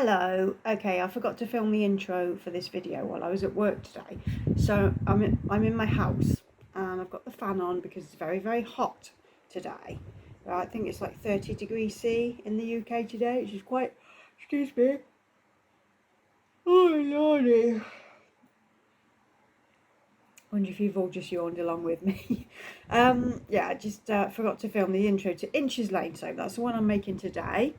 Hello. Okay, I forgot to film the intro for this video while I was at work today. So I'm in my house and I've got the fan on because it's very, very hot today. I think it's like 30 degrees C in the UK today, which is quite, excuse me. Oh lordy. Wonder if you've all just yawned along with me. Yeah, I just forgot to film the intro to Inches Lane, so that's the one I'm making today.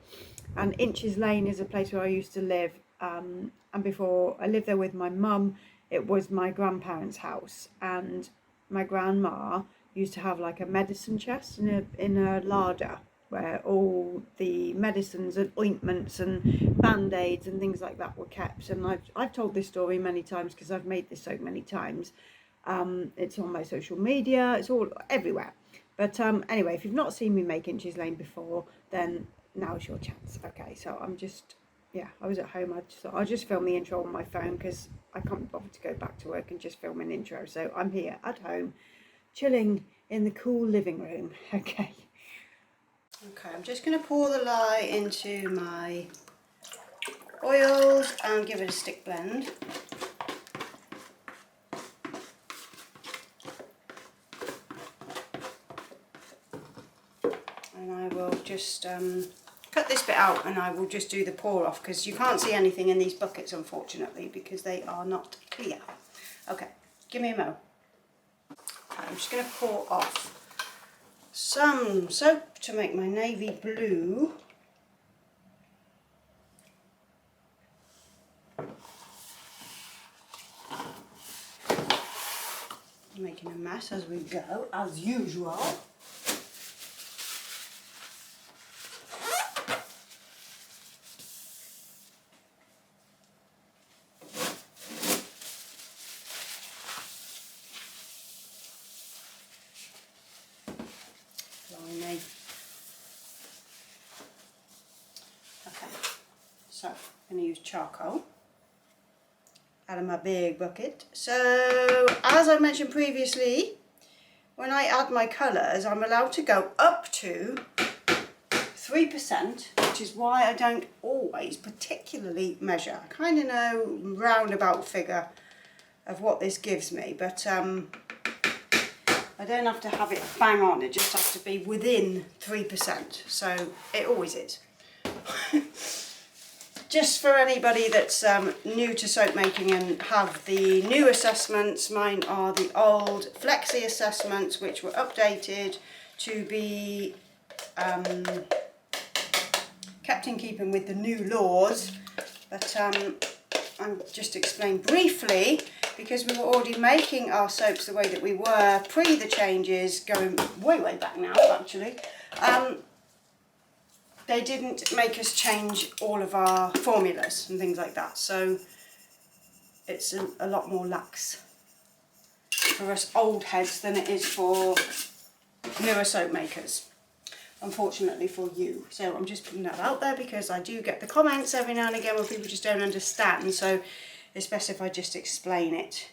And Inches Lane is a place where I used to live, and before I lived there with my mum, it was my grandparents' house, and my grandma used to have like a medicine chest in a larder where all the medicines and ointments and band-aids and things like that were kept. And I've told this story many times because I've made this soap many times. It's on my social media, it's all everywhere. But anyway, if you've not seen me make Inches Lane before, then now's your chance. Okay, so I was at home. I just thought I'll just film the intro on my phone because I can't be bothered to go back to work and just film an intro. So I'm here at home, chilling in the cool living room. Okay, I'm just going to pour the lye into my oils and give it a stick blend. And I will just cut this bit out and I will just do the pour off because you can't see anything in these buckets unfortunately because they are not clear. Okay, give me a mo. Okay, I'm just going to pour off some soap to make my navy blue. I'm making a mess as we go, as usual. Blimey. Okay, so I'm going to use charcoal out of my big bucket. So as I mentioned previously, when I add my colours I'm allowed to go up to 3%, which is why I don't always particularly measure. I kind of know roundabout figure of what this gives me, but I don't have to have it bang on, it just has to be within 3%, so it always is. Just for anybody that's new to soap making and have the new assessments, mine are the old Flexi assessments which were updated to be kept in keeping with the new laws, but I'll just explain briefly because we were already making our soaps the way that we were pre the changes, going way back now actually. They didn't make us change all of our formulas and things like that, so it's a lot more lax for us old heads than it is for newer soap makers, unfortunately for you. So I'm just putting that out there because I do get the comments every now and again where people just don't understand, so it's best if I just explain it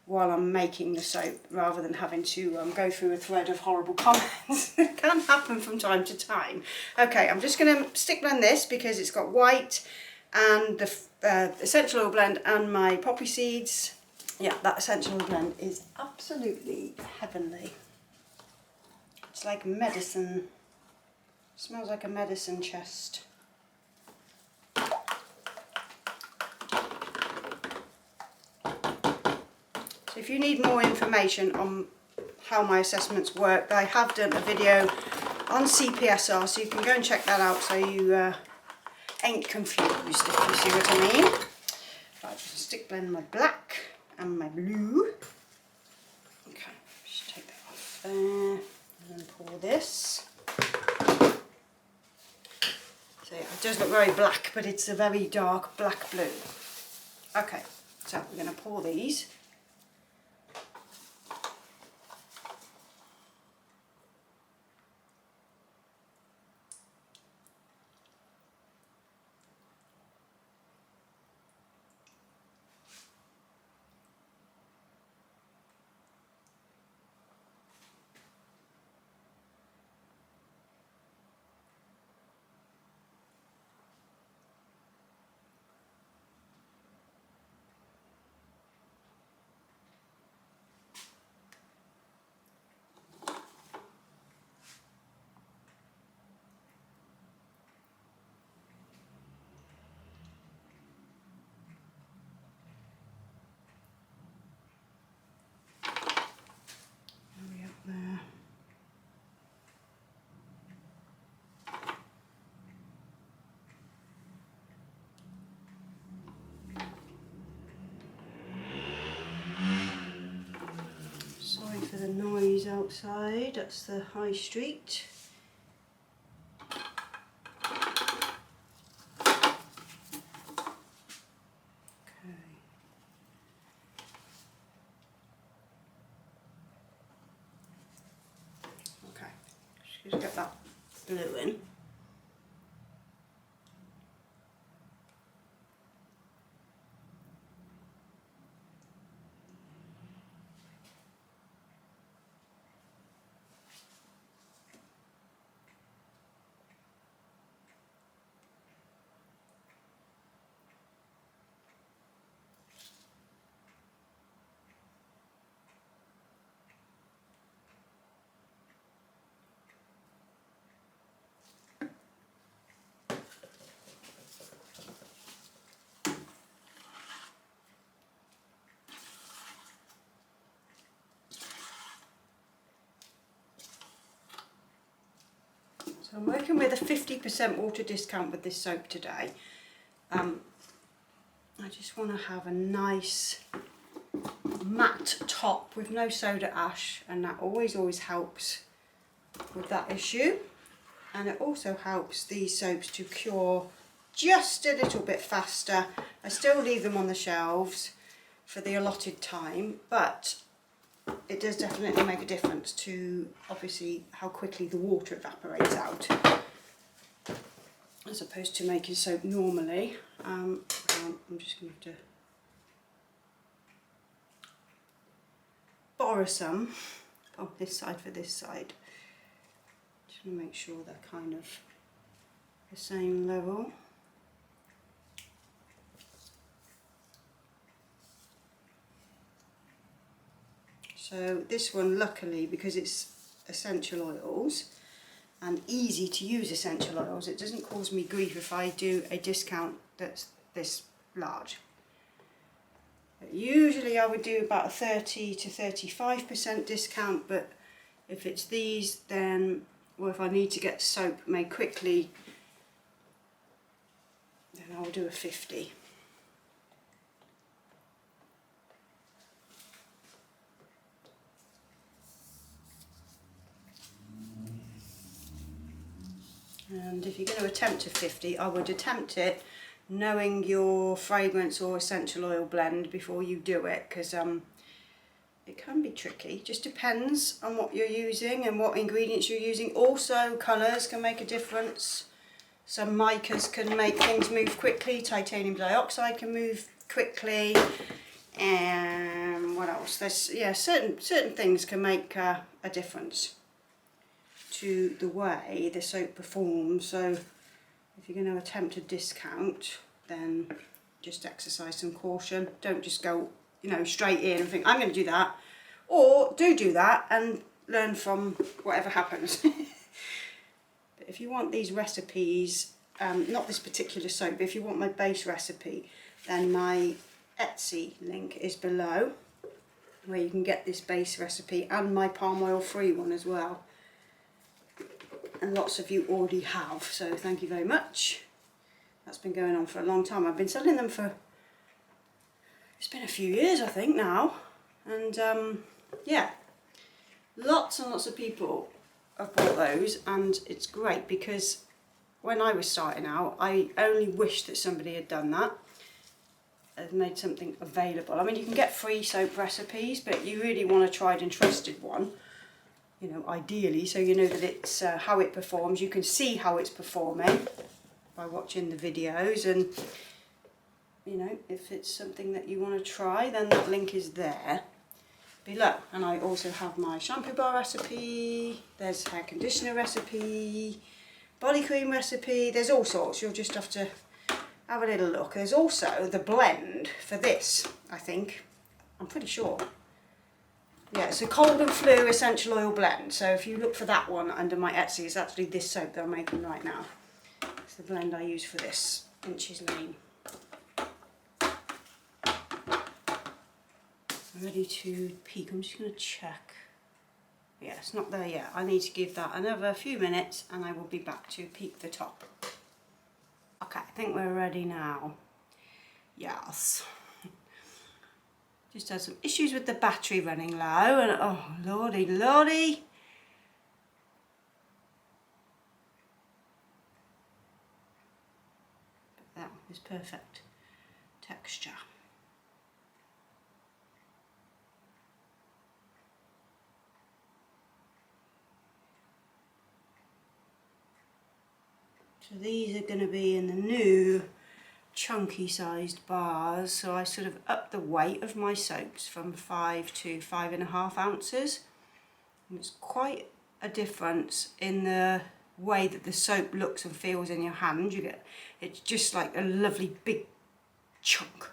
while I'm making the soap rather than having to go through a thread of horrible comments. It can happen from time to time. Okay, I'm just going to stick blend this because it's got white and the essential oil blend and my poppy seeds. Yeah, that essential oil blend is absolutely heavenly. It's like medicine. It smells like a medicine chest. If you need more information on how my assessments work, I have done a video on CPSR, so you can go and check that out so you ain't confused, if you see what I mean. Right, just stick blend my black and my blue. Okay, just take that off there and then pour this. So yeah, it does look very black, but it's a very dark black blue. Okay, so we're going to pour these. outside, that's the high street. Okay, just get that blue in. So I'm working with a 50% water discount with this soap today. I just want to have a nice matte top with no soda ash, and that always helps with that issue. And it also helps these soaps to cure just a little bit faster. I still leave them on the shelves for the allotted time, but it does definitely make a difference to obviously how quickly the water evaporates out, as opposed to making soap normally. I'm just going to have to borrow some on this side for this side. Just want to make sure they're kind of the same level. So this one, luckily, because it's essential oils and easy to use essential oils, it doesn't cause me grief if I do a discount that's this large. But usually I would do about a 30 to 35% discount, but if it's these, then, or if I need to get soap made quickly, then I'll do a 50. And if you're going to attempt a 50, I would attempt it knowing your fragrance or essential oil blend before you do it, because it can be tricky. Just depends on what you're using and what ingredients you're using. Also, colours can make a difference. Some micas can make things move quickly. Titanium dioxide can move quickly. And what else? There's, yeah, certain things can make a difference to the way the soap performs. So if you're going to attempt a discount, then just exercise some caution. Don't just go, you know, straight in and think, I'm going to do that. Or do that and learn from whatever happens. But if you want these recipes, not this particular soap, but if you want my base recipe, then my Etsy link is below, where you can get this base recipe and my palm oil free one as well. And lots of you already have, so thank you very much. That's been going on for a long time. I've been selling them for, it's been a few years I think now, and yeah, lots and lots of people have bought those, and it's great because when I was starting out, I only wish that somebody had done that, had made something available. I mean, you can get free soap recipes, but you really want a tried and trusted one, you know, ideally, so you know that it's how it performs. You can see how it's performing by watching the videos, and you know, if it's something that you want to try, then that link is there below. And I also have my shampoo bar recipe, there's hair conditioner recipe, body cream recipe, there's all sorts. You'll just have to have a little look. There's also the blend for this, I think, I'm pretty sure. Yeah, it's a cold and flu essential oil blend. So if you look for that one under my Etsy, it's actually this soap that I'm making right now. It's the blend I use for this, Inches Lane. I'm ready to peek. I'm just going to check. Yeah, it's not there yet. I need to give that another few minutes and I will be back to peek the top. Okay, I think we're ready now. Yes. Just had some issues with the battery running low, and oh lordy lordy. But that is perfect texture. So these are going to be in the new chunky sized bars, so I sort of upped the weight of my soaps from 5 to 5.5 ounces, and it's quite a difference in the way that the soap looks and feels in your hand. It's just like a lovely big chunk,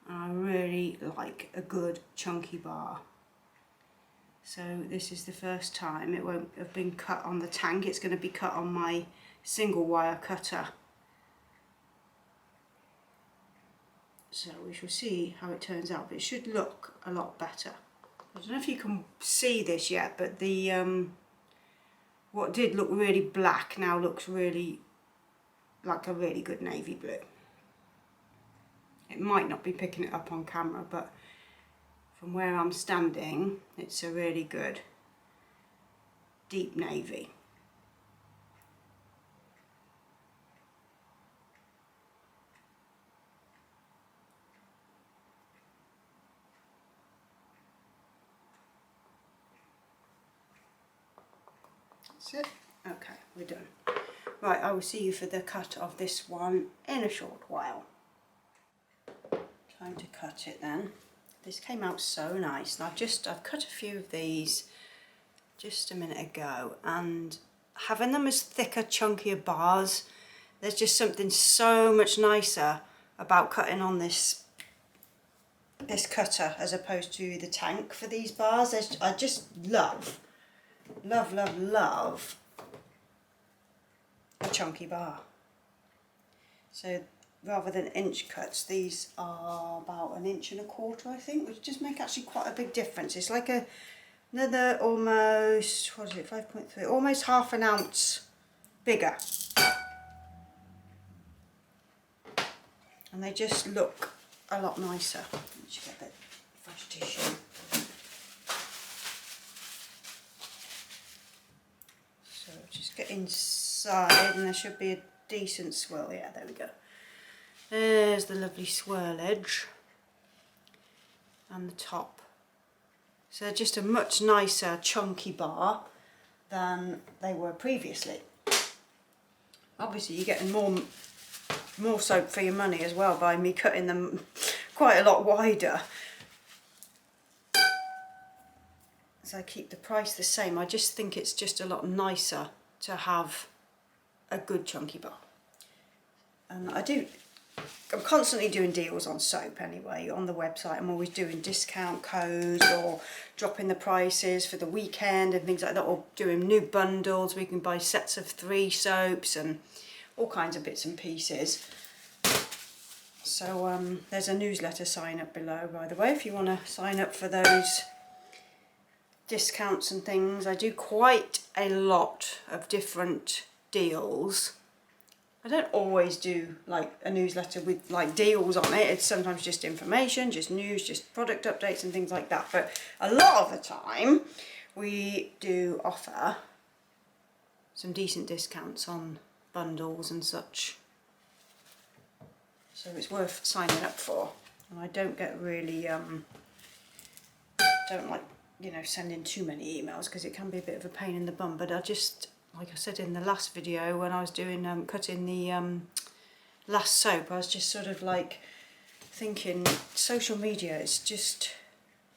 and I really like a good chunky bar. So this is the first time. It won't have been cut on the tank, it's going to be cut on my single wire cutter. So we shall see how it turns out, but it should look a lot better. I don't know if you can see this yet, but the what did look really black now looks really like a really good navy blue. It might not be picking it up on camera, but from where I'm standing, it's a really good deep navy. That's it. Okay, we're done. Right, I will see you for the cut of this one in a short while. Time to cut it then. This came out so nice, and I've cut a few of these just a minute ago, and having them as thicker, chunkier bars, there's just something so much nicer about cutting on this cutter as opposed to the tank for these bars. I just love a chunky bar. So rather than inch cuts, these are about 1.25 inches, I think, which just make actually quite a big difference. It's like another almost, what is it, 5.3, almost half an ounce bigger. And they just look a lot nicer. Let's get a bit of fresh tissue. So just get inside, and there should be a decent swirl. Yeah, there we go. There's the lovely swirlage and the top. So just a much nicer chunky bar than they were previously. Obviously you're getting more soap for your money as well by me cutting them quite a lot wider. So I keep the price the same. I just think it's just a lot nicer to have a good chunky bar. And I'm constantly doing deals on soap anyway on the website. I'm always doing discount codes or dropping the prices for the weekend and things like that, or doing new bundles. We can buy sets of 3 soaps and all kinds of bits and pieces. So there's a newsletter sign up below, by the way, if you want to sign up for those discounts and things. I do quite a lot of different deals. I don't always do like a newsletter with like deals on it. It's sometimes just information, just news, just product updates and things like that. But a lot of the time we do offer some decent discounts on bundles and such. So it's worth signing up for. And I don't get really, don't like, you know, sending too many emails because it can be a bit of a pain in the bum. But I just, like I said in the last video when I was doing cutting the last soap, I was just sort of like thinking social media is just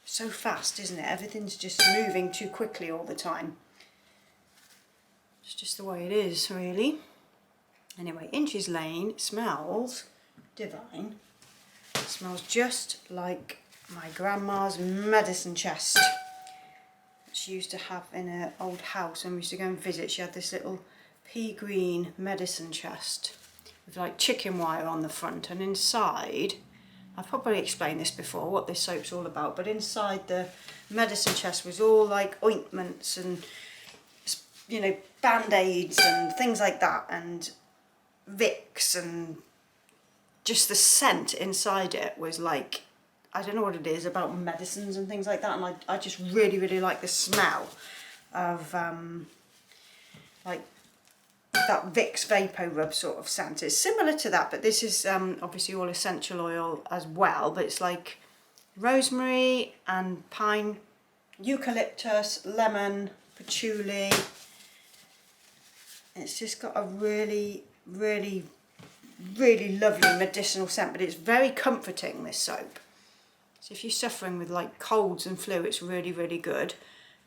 so fast, isn't it? Everything's just moving too quickly all the time. It's just the way it is, really. Anyway, Inches Lane smells divine. It smells just like my grandma's medicine chest she used to have in her old house when we used to go and visit. She had this little pea green medicine chest with like chicken wire on the front, and inside, I've probably explained this before what this soap's all about, but inside the medicine chest was all like ointments and, you know, band-aids and things like that, and Vicks, and just the scent inside it was like I don't know what it is about medicines and things like that, and I just really, really like the smell of like that Vicks Vapor Rub sort of scent. It's similar to that, but this is obviously all essential oil as well, but it's like rosemary and pine, eucalyptus, lemon, patchouli. It's just got a really, really, really lovely medicinal scent, but it's very comforting, this soap. So if you're suffering with like colds and flu, it's really, really good.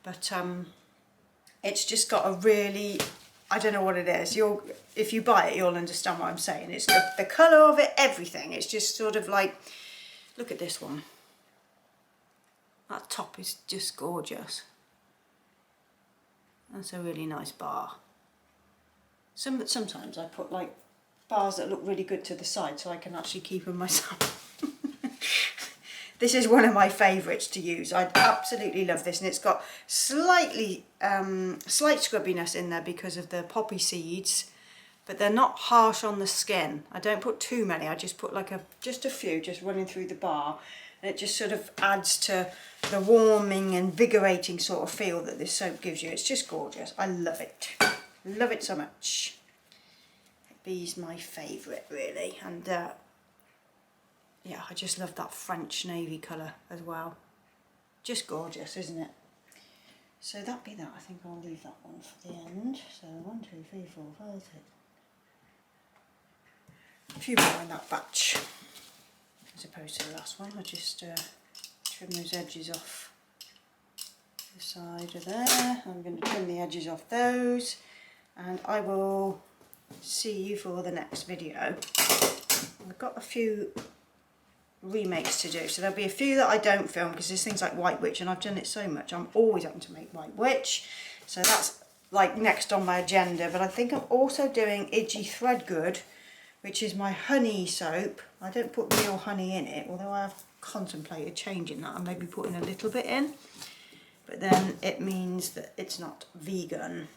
But it's just got a really, I don't know what it is. If you buy it, you'll understand what I'm saying. It's the colour of it, everything. It's just sort of like, look at this one. That top is just gorgeous. That's a really nice bar. Sometimes I put like bars that look really good to the side so I can actually keep them myself. This is one of my favourites to use. I absolutely love this, and it's got slight scrubbiness in there because of the poppy seeds, but they're not harsh on the skin. I don't put too many, I just put like just a few just running through the bar, and it just sort of adds to the warming, invigorating sort of feel that this soap gives you. It's just gorgeous. I love it. Love it so much. Bee's my favourite really, and yeah, I just love that French navy colour as well. Just gorgeous, isn't it? So that be that. I think I'll leave that one for the end. So 1, 2, 3, 4, 5, 6. A few more in that batch, as opposed to the last one. I just trim those edges off the side of there. I'm going to trim the edges off those, and I will see you for the next video. I've got a few remakes to do, so there'll be a few that I don't film because there's things like White Witch, and I've done it so much. I'm always having to make White Witch, so that's like next on my agenda. But I think I'm also doing Idgy Threadgood, which is my honey soap. I don't put real honey in it, although I have contemplated changing that and maybe putting a little bit in, but then it means that it's not vegan.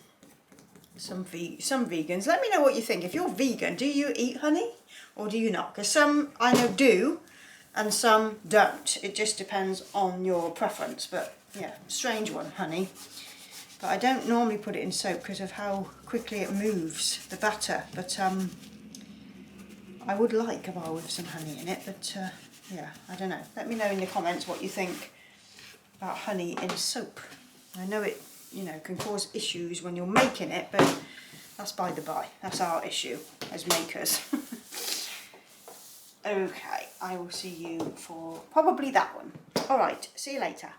Some vegans, let me know what you think. If you're vegan, do you eat honey or do you not? Because some I know do and some don't. It just depends on your preference. But yeah, strange one, honey. But I don't normally put it in soap because of how quickly it moves the batter. But I would like a bar with some honey in it. But yeah, I don't know. Let me know in the comments what you think about honey in soap. I know it, you know, can cause issues when you're making it, but that's by the by. That's our issue as makers. Okay, I will see you for probably that one. All right, see you later.